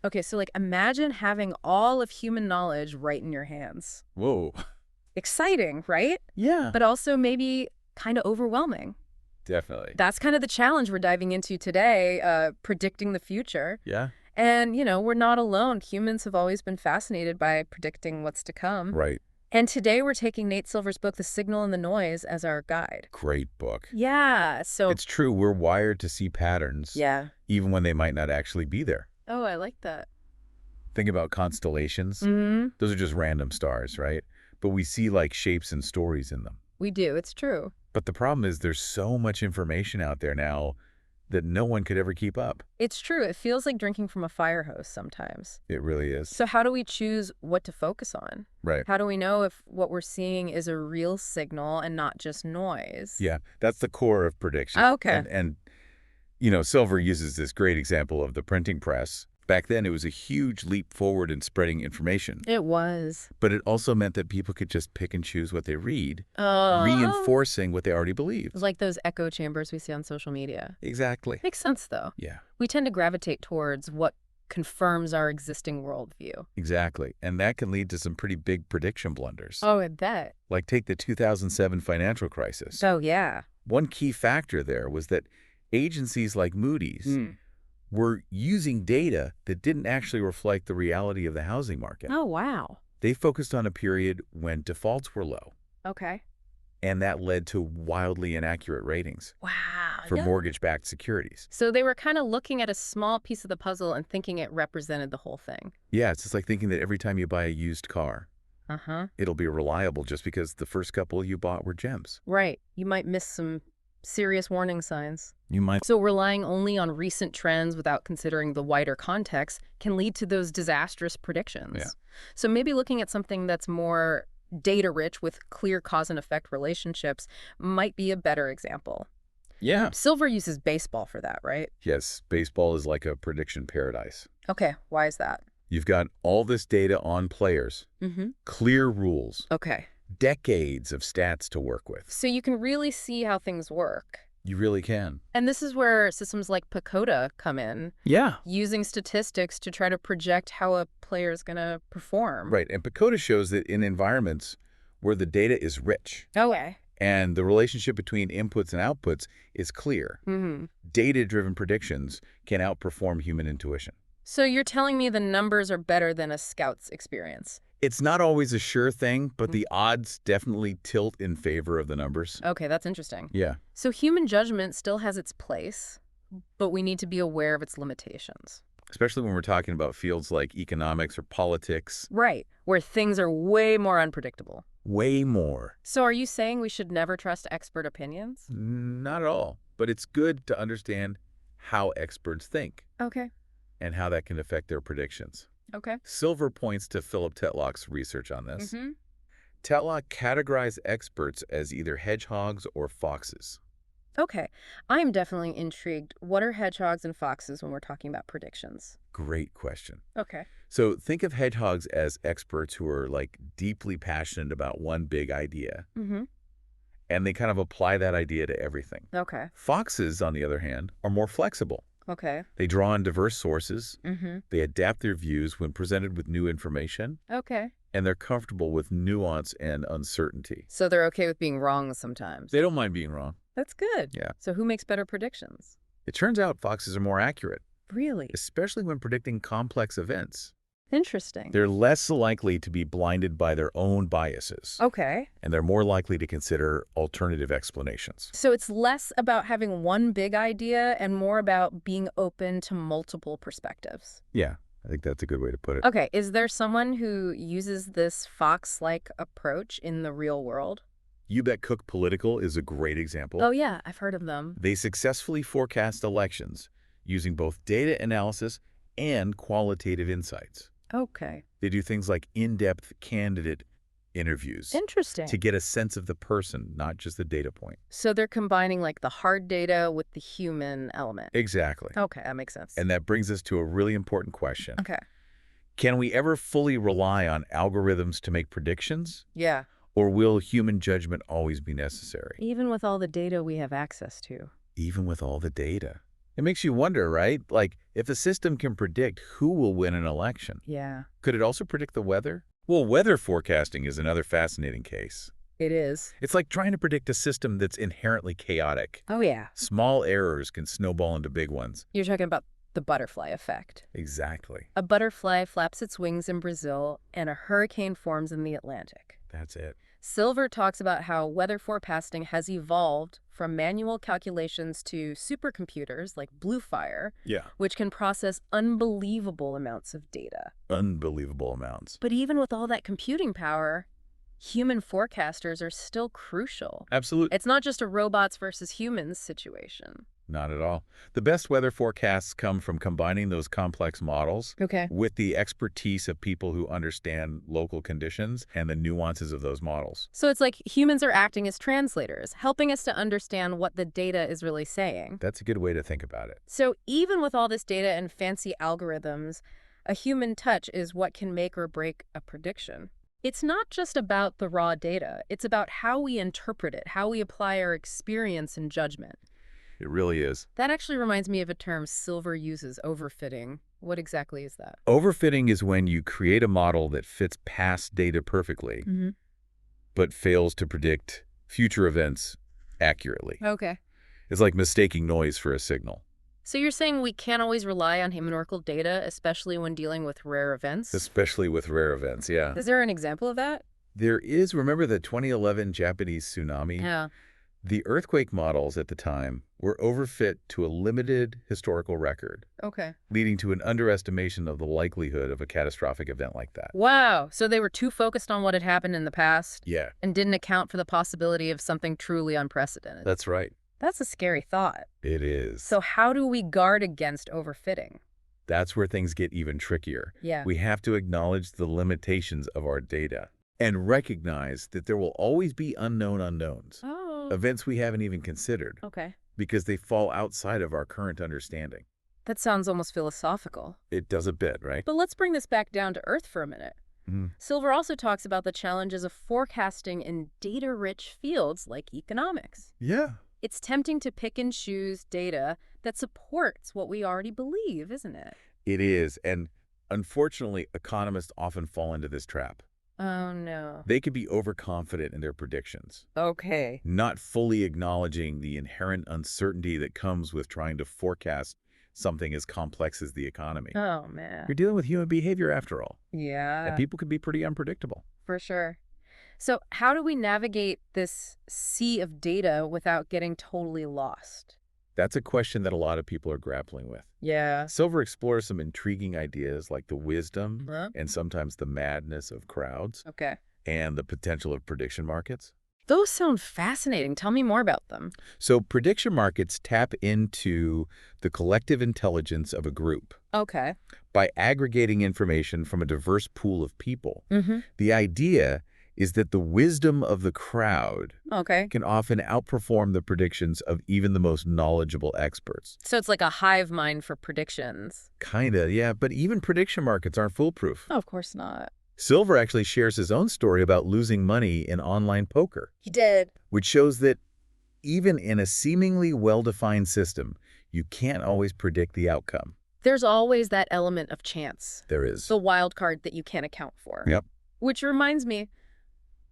Okay, so like imagine having all of human knowledge right in your hands. Whoa. Exciting, right? Yeah. But also maybe kind of overwhelming. Definitely. That's kind of the challenge we're diving into today, predicting the future. Yeah. And, we're not alone. Humans have always been fascinated by predicting what's to come. Right. And today we're taking Nate Silver's book, The Signal and the Noise, as our guide. Great book. Yeah, so... It's true. We're wired to see patterns, Yeah. even when they might not actually be there. Oh, I like that. Think about constellations. Mm-hmm. Those are just random stars, right? But we see like shapes and stories in them. We do. It's true. But the problem is there's so much information out there now that no one could ever keep up. It's true. It feels like drinking from a fire hose sometimes. It really is. So how do we choose what to focus on? Right. How do we know if what we're seeing is a real signal and not just noise? Yeah, that's the core of prediction. Okay. And Silver uses this great example of the printing press. Back then, it was a huge leap forward in spreading information. It was. But it also meant that people could just pick and choose what they read, Oh. reinforcing what they already believed. Like those echo chambers we see on social media. Exactly. Makes sense, though. Yeah, We tend to gravitate towards what confirms our existing worldview. exactly. And that can lead to some pretty big prediction blunders. Oh, I bet. Like take the 2007 financial crisis. Oh, yeah. One key factor there was that agencies like Moody's were using data that didn't actually reflect the reality of the housing market. Oh, wow. They focused on a period when defaults were low, Okay. and that led to wildly inaccurate ratings Wow. for mortgage-backed securities. So they were kind of looking at a small piece of the puzzle and thinking it represented the whole thing. Yeah, it's just like thinking that every time you buy a used car, Uh-huh. it'll be reliable just because the first couple you bought were gems. Right. You might miss some serious warning signs. You might. So relying only on recent trends without considering the wider context can lead to those disastrous predictions. Yeah. So maybe looking at something that's more data-rich with clear cause and effect relationships might be a better example. Yeah. Silver uses baseball for that, right? Yes, baseball is like a prediction paradise. Okay, why is that? You've got all this data on players, Mm-hmm. clear rules, Okay. decades of stats to work with. So you can really see how things work. You really can. And this is where systems like Pacoda come in, Yeah. using statistics to try to project how a player is going to perform. Right, and Pacoda shows that in environments where the data is rich Okay. and the relationship between inputs and outputs is clear, Mm-hmm. data-driven predictions can outperform human intuition. So you're telling me the numbers are better than a scout's experience? It's not always a sure thing, but the odds definitely tilt in favor of the numbers. Okay, that's interesting. Yeah. So human judgment still has its place, but we need to be aware of its limitations. Especially when we're talking about fields like economics or politics. Right, where things are way more unpredictable. Way more. So are you saying we should never trust expert opinions? Not at all. But it's good to understand how experts think Okay. and how that can affect their predictions. Okay. Silver points to Philip Tetlock's research on this. Mm-hmm. Tetlock categorized experts as either hedgehogs or foxes. Okay. I'm definitely intrigued. What are hedgehogs and foxes when we're talking about predictions? Great question. Okay. So think of hedgehogs as experts who are like deeply passionate about one big idea, Mm-hmm. and they kind of apply that idea to everything. Okay. Foxes, on the other hand, are more flexible. Okay. They draw on diverse sources, Mm-hmm. they adapt their views when presented with new information, Okay. and they're comfortable with nuance and uncertainty. So they're okay with being wrong sometimes. They don't mind being wrong. That's good. Yeah. So who makes better predictions? It turns out foxes are more accurate, Really? especially when predicting complex events. Interesting. They're less likely to be blinded by their own biases, Okay. and they're more likely to consider alternative explanations. So it's less about having one big idea and more about being open to multiple perspectives. Yeah, I think that's a good way to put it. Okay. Is there someone who uses this fox-like approach in the real world? You Bet Cook Political is a great example. Oh, yeah. I've heard of them. They successfully forecast elections using both data analysis and qualitative insights. Okay. They do things like in-depth candidate interviews Interesting. to get a sense of the person, not just the data point. So they're combining like the hard data with the human element. Exactly. Okay, that makes sense. And that brings us to a really important question. Okay. Can we ever fully rely on algorithms to make predictions? Yeah. Or will human judgment always be necessary? Even with all the data we have access to. Even with all the data. It makes you wonder, right? Like, if the system can predict who will win an election, Yeah, could it also predict the weather? Well, weather forecasting is another fascinating case. it is. It's like trying to predict a system that's inherently chaotic. Oh, yeah. Small errors can snowball into big ones. You're talking about the butterfly effect. Exactly. A butterfly flaps its wings in Brazil, and a hurricane forms in the Atlantic. That's it. Silver talks about how weather forecasting has evolved from manual calculations to supercomputers like Bluefire, Yeah. which can process unbelievable amounts of data. Unbelievable amounts. But even with all that computing power, human forecasters are still crucial. Absolutely. It's not just a robots versus humans situation. Not at all. The best weather forecasts come from combining those complex models Okay. with the expertise of people who understand local conditions and the nuances of those models. So it's like humans are acting as translators, helping us to understand what the data is really saying. That's a good way to think about it. So even with all this data and fancy algorithms, a human touch is what can make or break a prediction. It's not just about the raw data. It's about how we interpret it, how we apply our experience and judgment. It really is. That actually reminds me of a term Silver uses, overfitting. What exactly is that? Overfitting is when you create a model that fits past data perfectly, but fails to predict future events accurately. Okay. It's like mistaking noise for a signal. So you're saying we can't always rely on numerical data, especially when dealing with rare events? Especially with rare events, yeah. Is there an example of that? There is, remember the 2011 Japanese tsunami? Yeah. The earthquake models at the time were overfit to a limited historical record, Okay. leading to an underestimation of the likelihood of a catastrophic event like that. Wow. So they were too focused on what had happened in the past Yeah, and didn't account for the possibility of something truly unprecedented. that's right. That's a scary thought. It is. So how do we guard against overfitting? That's where things get even trickier. Yeah. We have to acknowledge the limitations of our data and recognize that there will always be unknown unknowns, Oh. events we haven't even considered, Okay. because they fall outside of our current understanding. That sounds almost philosophical. It does a bit, right? But let's bring this back down to earth for a minute. Mhm. Silver also talks about the challenges of forecasting in data-rich fields like economics. Yeah. It's tempting to pick and choose data that supports what we already believe, isn't it? It is, and unfortunately, economists often fall into this trap. Oh, no. They can be overconfident in their predictions, Okay. not fully acknowledging the inherent uncertainty that comes with trying to forecast something as complex as the economy. Oh, man. You're dealing with human behavior after all, Yeah, and people can be pretty unpredictable. for sure. So how do we navigate this sea of data without getting totally lost? That's a question that a lot of people are grappling with. Yeah. Silver explores some intriguing ideas like the wisdom Huh? and sometimes the madness of crowds Okay. and the potential of prediction markets. Those sound fascinating. Tell me more about them. So prediction markets tap into the collective intelligence of a group Okay. by aggregating information from a diverse pool of people. Mm-hmm. The idea is that the wisdom of the crowd Okay. can often outperform the predictions of even the most knowledgeable experts. So it's like a hive mind for predictions. Kinda, yeah, but even prediction markets aren't foolproof. Oh, of course not. Silver actually shares his own story about losing money in online poker, He did. which shows that even in a seemingly well-defined system, you can't always predict the outcome. There's always that element of chance, There is. the wild card that you can't account for. Yep. Which reminds me,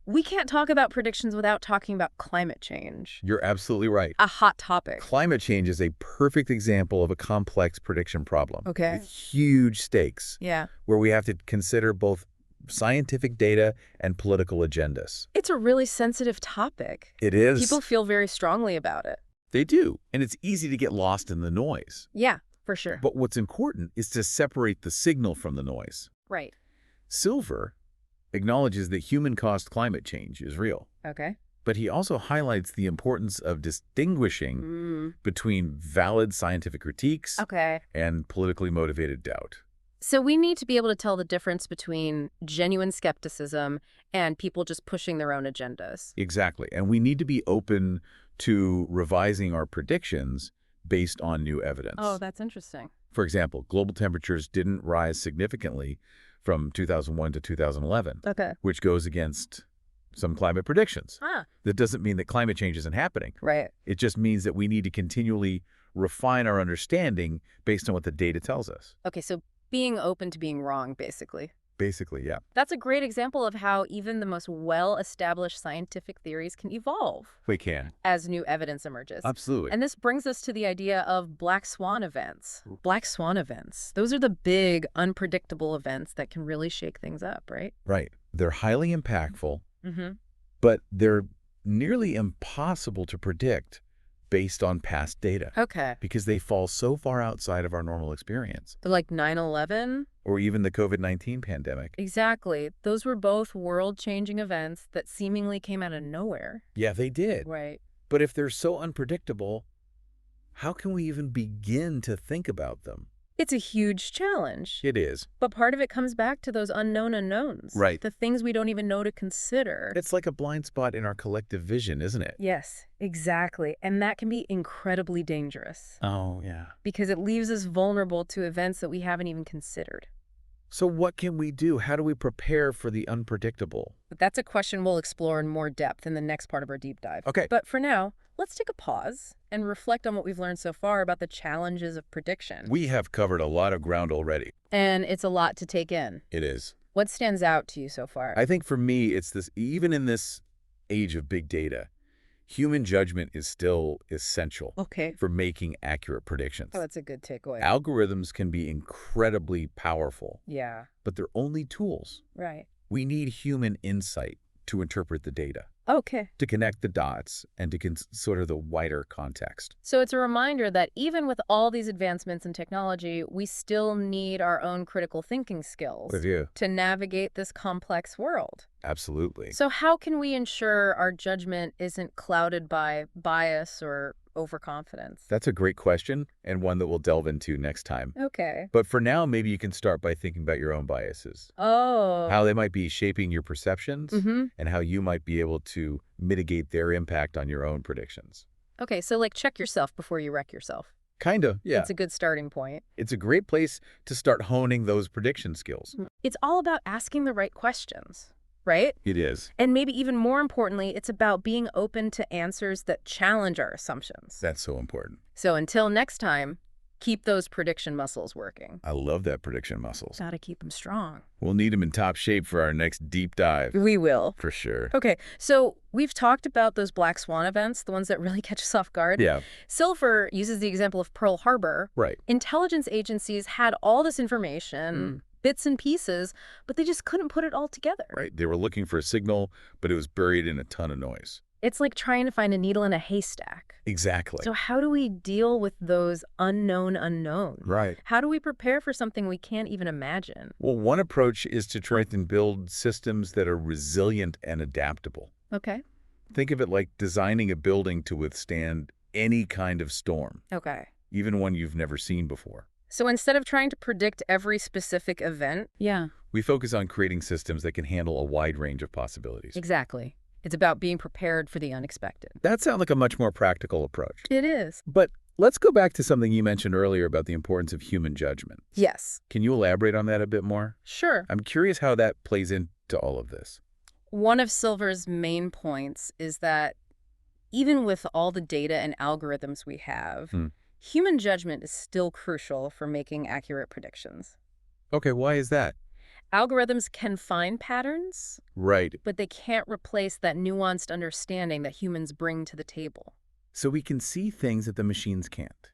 we can't talk about predictions without talking about climate change. You're absolutely right. A hot topic. Climate change is a perfect example of a complex prediction problem. Okay. With huge stakes, Yeah. where we have to consider both scientific data and political agendas. It's a really sensitive topic. It is. People feel very strongly about it. They do. And it's easy to get lost in the noise. Yeah, for sure. But what's important is to separate the signal from the noise. Right. Silver acknowledges that human-caused climate change is real. Okay. But he also highlights the importance of distinguishing between valid scientific critiques Okay. and politically motivated doubt. So we need to be able to tell the difference between genuine skepticism and people just pushing their own agendas. Exactly. And we need to be open to revising our predictions based on new evidence. Oh, that's interesting. For example, global temperatures didn't rise significantly from 2001 to 2011, Okay. which goes against some climate predictions. Ah. That doesn't mean that climate change isn't happening. Right. It just means that we need to continually refine our understanding based on what the data tells us. Okay, so being open to being wrong, basically. Basically, yeah. That's a great example of how even the most well-established scientific theories can evolve We can. as new evidence emerges. Absolutely. And this brings us to the idea of black swan events. Black swan events. Those are the big, unpredictable events that can really shake things up, right? Right. They're highly impactful, Mm-hmm. but they're nearly impossible to predict based on past data Okay. because they fall so far outside of our normal experience, Like 9/11? or even the COVID-19 pandemic. Exactly. Those were both world-changing events that seemingly came out of nowhere. Yeah, they did. Right. But if they're so unpredictable, how can we even begin to think about them? It's a huge challenge. It is. But part of it comes back to those unknown unknowns. Right. The things we don't even know to consider. It's like a blind spot in our collective vision, isn't it? Yes, exactly. And that can be incredibly dangerous Oh, yeah. because it leaves us vulnerable to events that we haven't even considered. So what can we do? How do we prepare for the unpredictable? But that's a question we'll explore in more depth in the next part of our deep dive. Okay. But for now, let's take a pause and reflect on what we've learned so far about the challenges of prediction. We have covered a lot of ground already. And it's a lot to take in. It is. What stands out to you so far? I think for me, it's this, even in this age of big data, human judgment is still essential Okay. for making accurate predictions. Oh, that's a good takeaway. Algorithms can be incredibly powerful, Yeah, but they're only tools. right. We need human insight to interpret the data, Okay. to connect the dots, and to consider the wider context. So it's a reminder that even with all these advancements in technology, we still need our own critical thinking skills With you. to navigate this complex world. Absolutely. So how can we ensure our judgment isn't clouded by bias or overconfidence? That's a great question, and one that we'll delve into next time. Okay. But for now, maybe you can start by thinking about your own biases, Oh. how they might be shaping your perceptions, Mm-hmm. and how you might be able to mitigate their impact on your own predictions. Okay, so like check yourself before you wreck yourself. Kind of, yeah. It's a good starting point. It's a great place to start honing those prediction skills. It's all about asking the right questions, right? It is. And maybe even more importantly, it's about being open to answers that challenge our assumptions. That's so important. So until next time, keep those prediction muscles working. I love that prediction muscles. Gotta keep them strong. We'll need them in top shape for our next deep dive. We will. For sure. Okay, so we've talked about those black swan events, the ones that really catch us off guard. Yeah, Silver uses the example of Pearl Harbor. right. Intelligence agencies had all this information, bits and pieces, but they just couldn't put it all together. Right. They were looking for a signal, but it was buried in a ton of noise. It's like trying to find a needle in a haystack. Exactly. So how do we deal with those unknown unknowns? Right. How do we prepare for something we can't even imagine? Well, one approach is to try and build systems that are resilient and adaptable. Okay. Think of it like designing a building to withstand any kind of storm, Okay. even one you've never seen before. So instead of trying to predict every specific event, We focus on creating systems that can handle a wide range of possibilities. exactly. It's about being prepared for the unexpected. That sounds like a much more practical approach. It is. But let's go back to something you mentioned earlier about the importance of human judgment. Yes. Can you elaborate on that a bit more? Sure. I'm curious how that plays into all of this. One of Silver's main points is that even with all the data and algorithms we have, human judgment is still crucial for making accurate predictions. Okay, why is that? Algorithms can find patterns, Right. but they can't replace that nuanced understanding that humans bring to the table. So we can see things that the machines can't.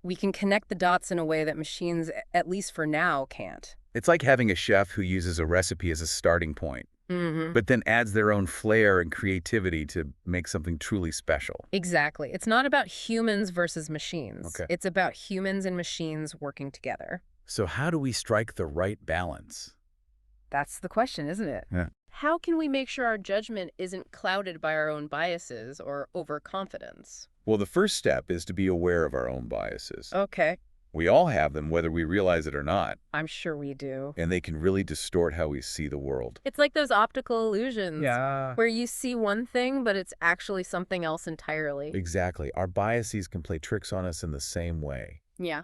We can connect the dots in a way that machines, at least for now, can't. It's like having a chef who uses a recipe as a starting point, but then adds their own flair and creativity to make something truly special. Exactly. It's not about humans versus machines. Okay. It's about humans and machines working together. So how do we strike the right balance? That's the question, isn't it? Yeah. How can we make sure our judgment isn't clouded by our own biases or overconfidence? Well, the first step is to be aware of our own biases. Okay. We all have them, whether we realize it or not, I'm sure we do. and they can really distort how we see the world. It's like those optical illusions. Yeah. Where you see one thing, but it's actually something else entirely. Exactly. Our biases can play tricks on us in the same way. Yeah.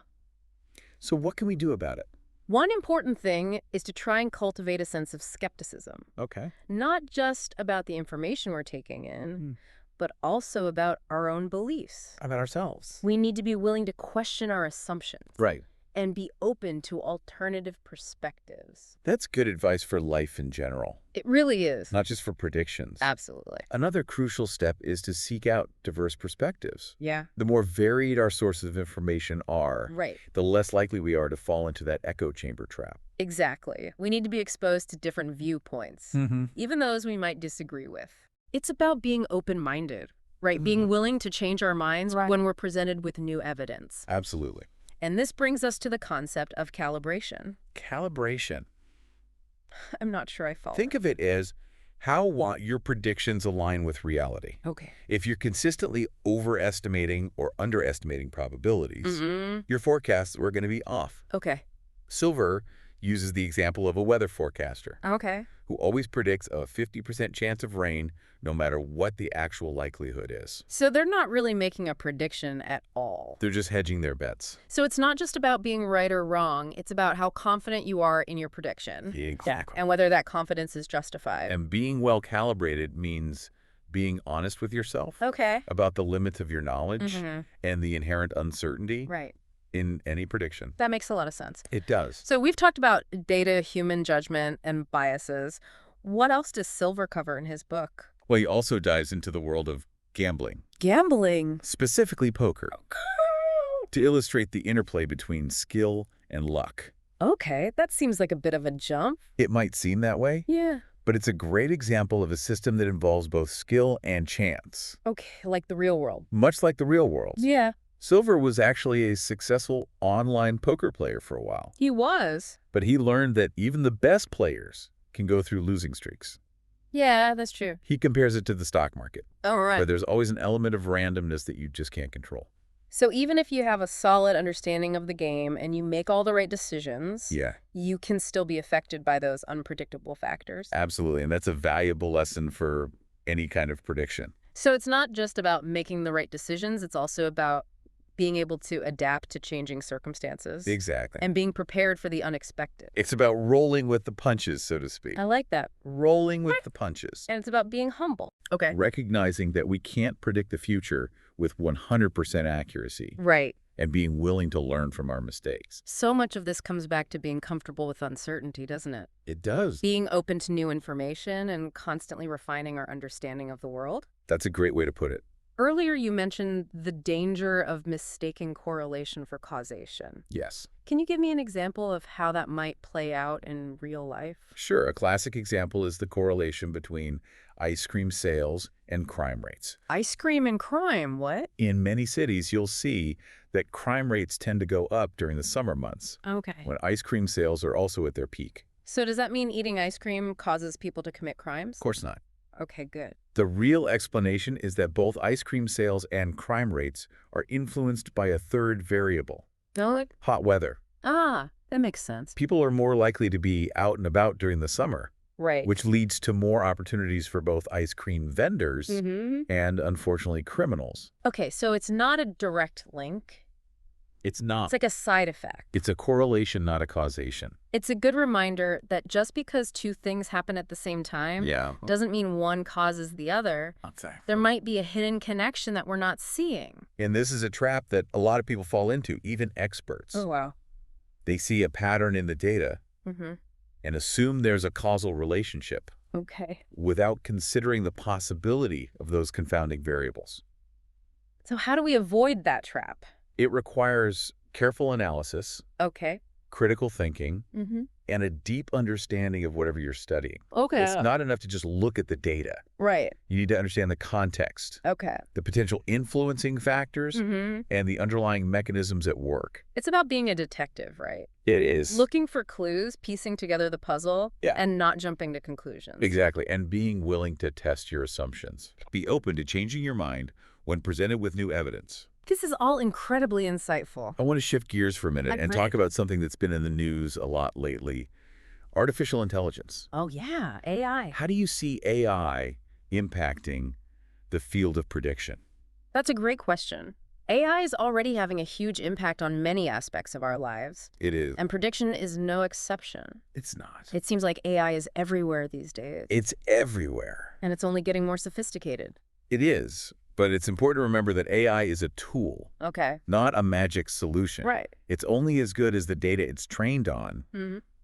So what can we do about it? One important thing is to try and cultivate a sense of skepticism. Okay. Not just about the information we're taking in, but also about our own beliefs. About ourselves. We need to be willing to question our assumptions. Right. And be open to alternative perspectives. That's good advice for life in general, It really is. not just for predictions. Absolutely. Another crucial step is to seek out diverse perspectives. Yeah. The more varied our sources of information are, Right. the less likely we are to fall into that echo chamber trap. Exactly. We need to be exposed to different viewpoints, even those we might disagree with. It's about being open-minded, right? Being willing to change our minds when we're presented with new evidence. Absolutely. And this brings us to the concept of calibration. Calibration. I'm not sure I follow. Think of it as how your predictions align with reality. Okay. If you're consistently overestimating or underestimating probabilities, your forecasts are going to be off. Okay. Silver uses the example of a weather forecaster Okay. who always predicts a 50% chance of rain no matter what the actual likelihood is. So they're not really making a prediction at all. They're just hedging their bets. So it's not just about being right or wrong. It's about how confident you are in your prediction. Exactly. And whether that confidence is justified. And being well calibrated means being honest with yourself Okay. about the limits of your knowledge and the inherent uncertainty Right. in any prediction. That makes a lot of sense. It does. So we've talked about data, human judgment, and biases. What else does Silver cover in his book? Well, he also dives into the world of gambling, Gambling. specifically poker, to illustrate the interplay between skill and luck. Okay, that seems like a bit of a jump. It might seem that way, Yeah. but it's a great example of a system that involves both skill and chance, Okay, like the real world. much like the real world. Yeah, Silver was actually a successful online poker player for a while, he was. but he learned that even the best players can go through losing streaks. Yeah, that's true. He compares it to the stock market, All where right. there's always an element of randomness that you just can't control. So even if you have a solid understanding of the game and you make all the right decisions, Yeah, you can still be affected by those unpredictable factors. absolutely. And that's a valuable lesson for any kind of prediction. So it's not just about making the right decisions, it's also about being able to adapt to changing circumstances. Exactly. And being prepared for the unexpected. It's about rolling with the punches, so to speak. I like that. Rolling with the punches. And it's about being humble. Okay. Recognizing that we can't predict the future with 100% accuracy Right. and being willing to learn from our mistakes. So much of this comes back to being comfortable with uncertainty, doesn't it? It does. Being open to new information and constantly refining our understanding of the world. That's a great way to put it. Earlier, you mentioned the danger of mistaking correlation for causation. Yes. Can you give me an example of how that might play out in real life? Sure. A classic example is the correlation between ice cream sales and crime rates. Ice cream and crime, what? In many cities, you'll see that crime rates tend to go up during the summer months, Okay. when ice cream sales are also at their peak. So does that mean eating ice cream causes people to commit crimes? Of course not. Okay, good. The real explanation is that both ice cream sales and crime rates are influenced by a third variable, No, hot weather. that makes sense. People are more likely to be out and about during the summer, Right. which leads to more opportunities for both ice cream vendors Mm-hmm. and, unfortunately, criminals. Okay, so it's not a direct link. It's not. It's like a side effect. It's a correlation, not a causation. It's a good reminder that just because two things happen at the same time Yeah. doesn't mean one causes the other. There might be a hidden connection that we're not seeing. And this is a trap that a lot of people fall into, even experts. Wow. They see a pattern in the data Mm-hmm. and assume there's a causal relationship Okay. without considering the possibility of those confounding variables. So how do we avoid that trap? It requires careful analysis, Okay. critical thinking, Mm-hmm. and a deep understanding of whatever you're studying. Okay. It's not enough to just look at the data. Right. You need to understand the context, Okay. the potential influencing factors, Mm-hmm. and the underlying mechanisms at work. It's about being a detective, right? It is. Looking for clues, piecing together the puzzle, Yeah. and not jumping to conclusions. Exactly. And being willing to test your assumptions. Be open to changing your mind when presented with new evidence. This is all incredibly insightful. I want to shift gears for a minute and talk about something that's been in the news a lot lately. Artificial intelligence. Oh, yeah, AI. How do you see AI impacting the field of prediction? That's a great question. AI is already having a huge impact on many aspects of our lives, It is. and prediction is no exception. It's not. It seems like AI is everywhere these days, It's everywhere. and it's only getting more sophisticated. It is, but it's important to remember that AI is a tool, Okay. not a magic solution. Right. It's only as good as the data it's trained on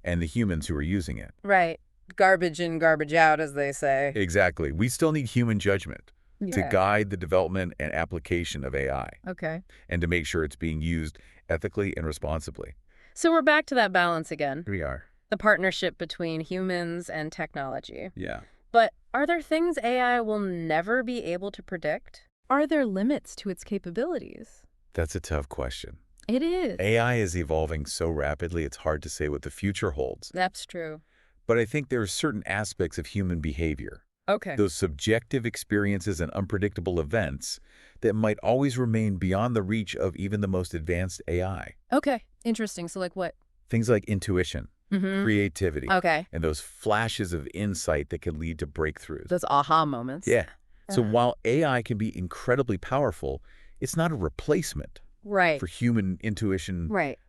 and the humans who are using it. Right. Garbage in, garbage out, as they say. Exactly. We still need human judgment to Yeah. guide the development and application of AI Okay. and to make sure it's being used ethically and responsibly. So we're back to that balance again. Here we are. The partnership between humans and technology. Yeah. But are there things AI will never be able to predict? Are there limits to its capabilities? That's a tough question. It is. AI is evolving so rapidly, it's hard to say what the future holds. That's true. But I think there are certain aspects of human behavior, Okay. those subjective experiences and unpredictable events that might always remain beyond the reach of even the most advanced AI. Okay. Interesting. So like what? Things like intuition, creativity, Okay. and those flashes of insight that can lead to breakthroughs. Those aha moments. Yeah. So while AI can be incredibly powerful, it's not a replacement Right. for human intuition, Right.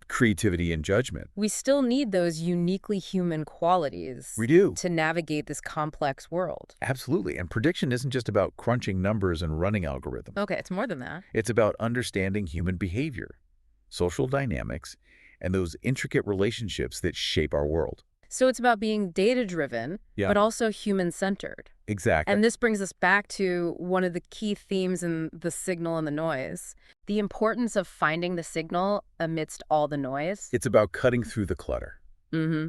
creativity, and judgment. We still need those uniquely human qualities We do. to navigate this complex world. Absolutely. And prediction isn't just about crunching numbers and running algorithms. Okay, it's more than that. It's about understanding human behavior, social dynamics, and those intricate relationships that shape our world. So it's about being data-driven, Yeah. but also human-centered. Exactly. And this brings us back to one of the key themes in the signal and the noise, the importance of finding the signal amidst all the noise. It's about cutting through the clutter,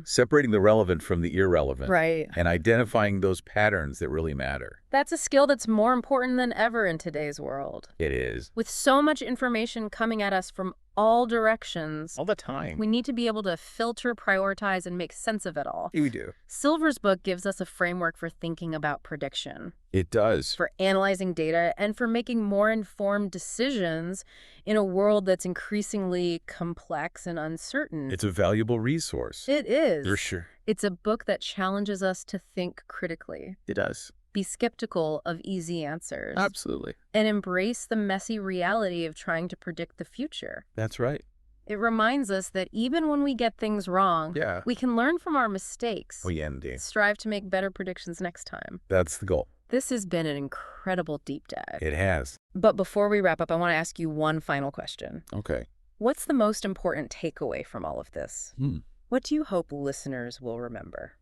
separating the relevant from the irrelevant, Right. and identifying those patterns that really matter. That's a skill that's more important than ever in today's world. It is. With so much information coming at us from all directions, All the time. we need to be able to filter, prioritize, and make sense of it all. We do. Silver's book gives us a framework for thinking about prediction, It does. for analyzing data, and for making more informed decisions in a world that's increasingly complex and uncertain. It's a valuable resource. It is. For sure. It's a book that challenges us to think critically, It does. be skeptical of easy answers, Absolutely. and embrace the messy reality of trying to predict the future. That's right. It reminds us that even when we get things wrong, Yeah. we can learn from our mistakes, Oh, yeah, indeed. strive to make better predictions next time. That's the goal. This has been an incredible deep dive. It has. But before we wrap up, I want to ask you one final question. Okay. What's the most important takeaway from all of this? Hmm. What do you hope listeners will remember?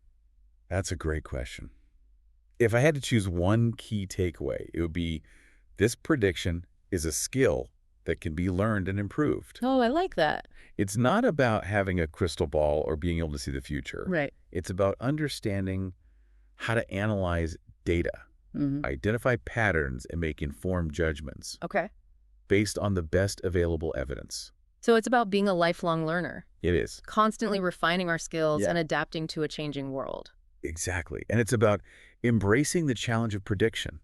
That's a great question. If I had to choose one key takeaway, it would be this prediction is a skill that can be learned and improved. Oh, I like that. It's not about having a crystal ball or being able to see the future. Right. It's about understanding how to analyze data, identify patterns, and make informed judgments Okay. based on the best available evidence. So it's about being a lifelong learner, It is. constantly refining our skills Yeah. and adapting to a changing world. Exactly. And it's about embracing the challenge of prediction,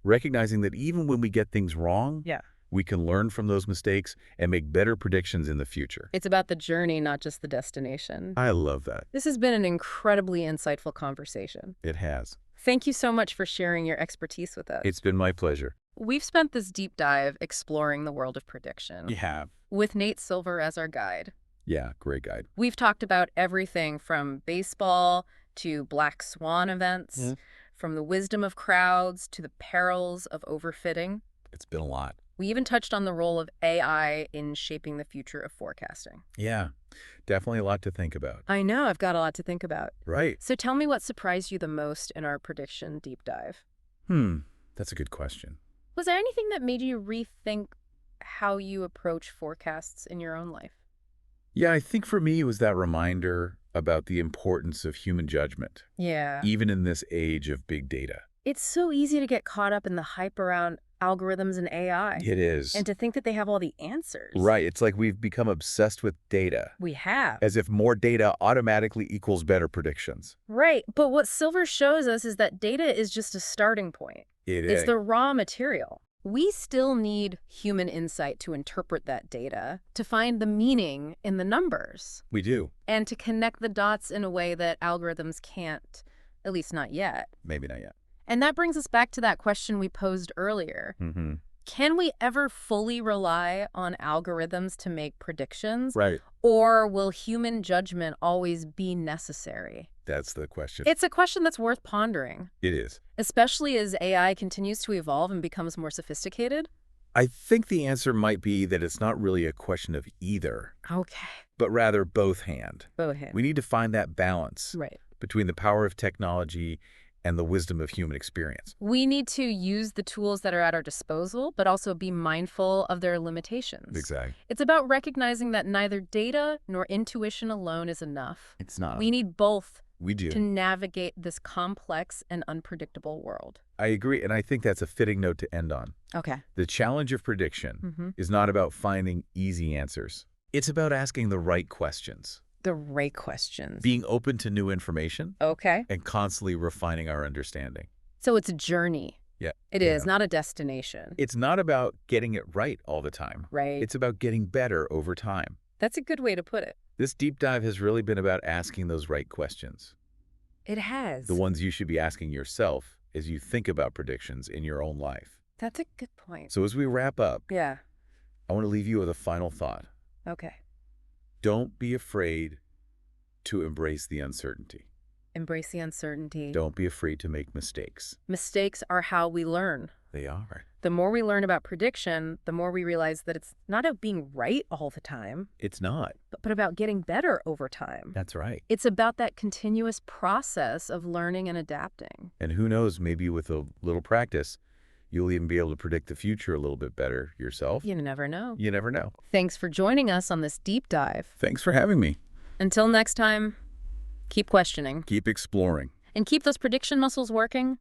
recognizing that even when we get things wrong, Yeah. we can learn from those mistakes and make better predictions in the future. It's about the journey, not just the destination. I love that. This has been an incredibly insightful conversation. It has. Thank you so much for sharing your expertise with us. It's been my pleasure. We've spent this deep dive exploring the world of prediction, You have. with Nate Silver as our guide. Yeah, great guide. We've talked about everything from baseball to black swan events, from the wisdom of crowds to the perils of overfitting. It's been a lot. We even touched on the role of AI in shaping the future of forecasting. Yeah, definitely a lot to think about. I know, I've got a lot to think about. Right. So tell me what surprised you the most in our prediction deep dive. That's a good question. Was there anything that made you rethink how you approach forecasts in your own life? Yeah, I think for me it was that reminder about the importance of human judgment, Yeah. even in this age of big data. It's so easy to get caught up in the hype around algorithms and AI. It is. And to think that they have all the answers. Right. It's like we've become obsessed with data, We have. as if more data automatically equals better predictions. Right. But what Silver shows us is that data is just a starting point. It It's is. the raw material. We still need human insight to interpret that data, to find the meaning in the numbers, We do. and to connect the dots in a way that algorithms can't, at least not yet. Maybe not yet. And that brings us back to that question we posed earlier. Can we ever fully rely on algorithms to make predictions? Right. Or will human judgment always be necessary? That's the question. It's a question that's worth pondering, It is. especially as AI continues to evolve and becomes more sophisticated. I think the answer might be that it's not really a question of either, Okay. but rather both hand. Go ahead. We need to find that balance Right. between the power of technology and the wisdom of human experience. We need to use the tools that are at our disposal, but also be mindful of their limitations. Exactly. It's about recognizing that neither data nor intuition alone is enough. It's not. We need both We do. to navigate this complex and unpredictable world. I agree, and I think that's a fitting note to end on. Okay. The challenge of prediction is not about finding easy answers. It's about asking the right questions, The right questions. being open to new information, Okay. and constantly refining our understanding. So it's a journey. Yeah. It is, not a destination. It's not about getting it right all the time. Right. It's about getting better over time. That's a good way to put it. This deep dive has really been about asking those right questions, It has. the ones you should be asking yourself as you think about predictions in your own life. That's a good point. So as we wrap up, Yeah. I want to leave you with a final thought. Okay. Don't be afraid to embrace the uncertainty. Embrace the uncertainty. Don't be afraid to make mistakes. Mistakes are how we learn. They are. The more we learn about prediction, the more we realize that it's not about being right all the time, It's not. but about getting better over time. That's right. It's about that continuous process of learning and adapting. And who knows, maybe with a little practice, you'll even be able to predict the future a little bit better yourself. You never know. You never know. Thanks for joining us on this deep dive. Thanks for having me. Until next time, keep questioning Keep exploring. and keep those prediction muscles working.